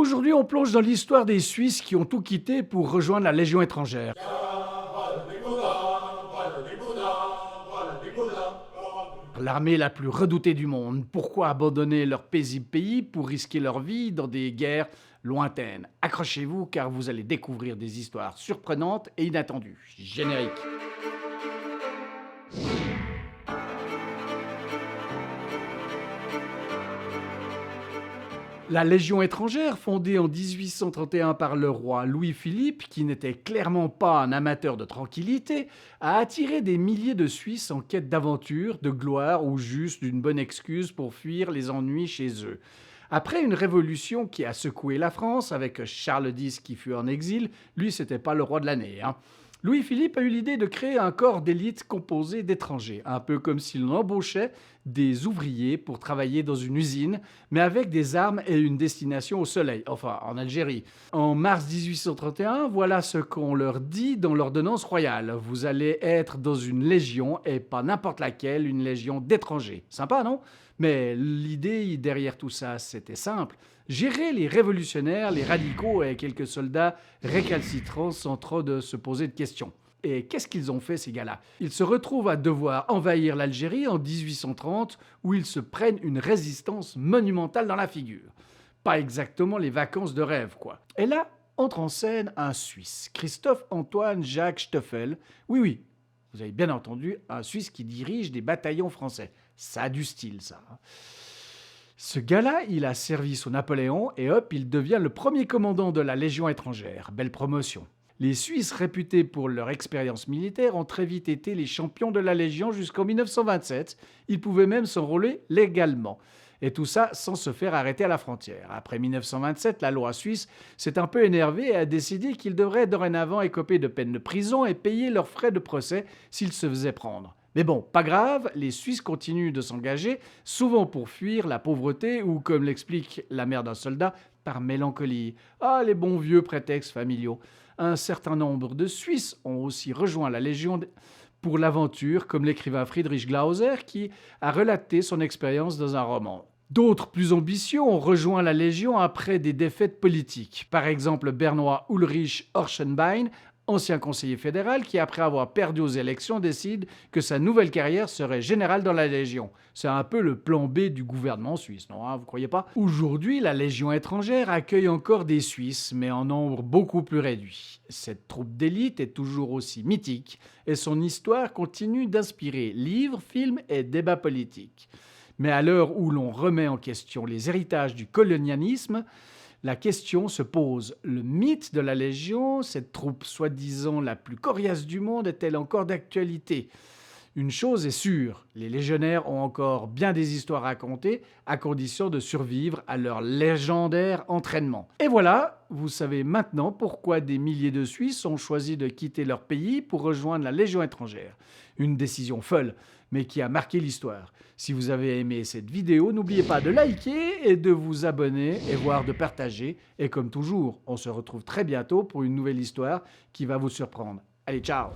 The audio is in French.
Aujourd'hui, on plonge dans l'histoire des Suisses qui ont tout quitté pour rejoindre la Légion étrangère. L'armée la plus redoutée du monde. Pourquoi abandonner leur paisible pays pour risquer leur vie dans des guerres lointaines? Accrochez-vous car vous allez découvrir des histoires surprenantes et inattendues. Générique. La Légion étrangère, fondée en 1831 par le roi Louis-Philippe, qui n'était clairement pas un amateur de tranquillité, a attiré des milliers de Suisses en quête d'aventure, de gloire ou juste d'une bonne excuse pour fuir les ennuis chez eux. Après une révolution qui a secoué la France, avec Charles X qui fut en exil, lui c'était pas le roi de l'année, hein. Louis-Philippe a eu l'idée de créer un corps d'élite composé d'étrangers, un peu comme s'il embauchait des ouvriers pour travailler dans une usine, mais avec des armes et une destination au soleil, enfin en Algérie. En mars 1831, voilà ce qu'on leur dit dans l'ordonnance royale. Vous allez être dans une légion, et pas n'importe laquelle, une légion d'étrangers. Sympa, non? Mais l'idée derrière tout ça, c'était simple. Gérer les révolutionnaires, les radicaux et quelques soldats récalcitrants sans trop de se poser de questions. Et qu'est-ce qu'ils ont fait, ces gars-là? Ils se retrouvent à devoir envahir l'Algérie en 1830, où ils se prennent une résistance monumentale dans la figure. Pas exactement les vacances de rêve, quoi. Et là, entre en scène un Suisse, Christophe-Antoine Jacques Stoffel. Oui, oui, vous avez bien entendu, un Suisse qui dirige des bataillons français. Ça a du style, ça. Ce gars-là, il a servi sous Napoléon et hop, il devient le premier commandant de la Légion étrangère. Belle promotion. Les Suisses réputés pour leur expérience militaire ont très vite été les champions de la Légion jusqu'en 1927. Ils pouvaient même s'enrôler légalement. Et tout ça sans se faire arrêter à la frontière. Après 1927, la loi suisse s'est un peu énervée et a décidé qu'ils devraient dorénavant écoper de peine de prison et payer leurs frais de procès s'ils se faisaient prendre. Mais bon, pas grave, les Suisses continuent de s'engager, souvent pour fuir la pauvreté ou, comme l'explique la mère d'un soldat, par mélancolie. Ah, les bons vieux prétextes familiaux. Un certain nombre de Suisses ont aussi rejoint la Légion pour l'aventure, comme l'écrivain Friedrich Glauser qui a relaté son expérience dans un roman. D'autres, plus ambitieux, ont rejoint la Légion après des défaites politiques. Par exemple, Bernhard Ulrich Horschenbein, ancien conseiller fédéral qui, après avoir perdu aux élections, décide que sa nouvelle carrière serait générale dans la Légion. C'est un peu le plan B du gouvernement suisse, non, vous croyez pas? Aujourd'hui, la Légion étrangère accueille encore des Suisses, mais en nombre beaucoup plus réduit. Cette troupe d'élite est toujours aussi mythique, et son histoire continue d'inspirer livres, films et débats politiques. Mais à l'heure où l'on remet en question les héritages du colonialisme, la question se pose. Le mythe de la Légion, cette troupe soi-disant la plus coriace du monde, est-elle encore d'actualité? Une chose est sûre, les légionnaires ont encore bien des histoires à raconter, à condition de survivre à leur légendaire entraînement. Et voilà, vous savez maintenant pourquoi des milliers de Suisses ont choisi de quitter leur pays pour rejoindre la Légion étrangère. Une décision folle, mais qui a marqué l'histoire. Si vous avez aimé cette vidéo, n'oubliez pas de liker et de vous abonner et voire de partager. Et comme toujours, on se retrouve très bientôt pour une nouvelle histoire qui va vous surprendre. Allez, ciao!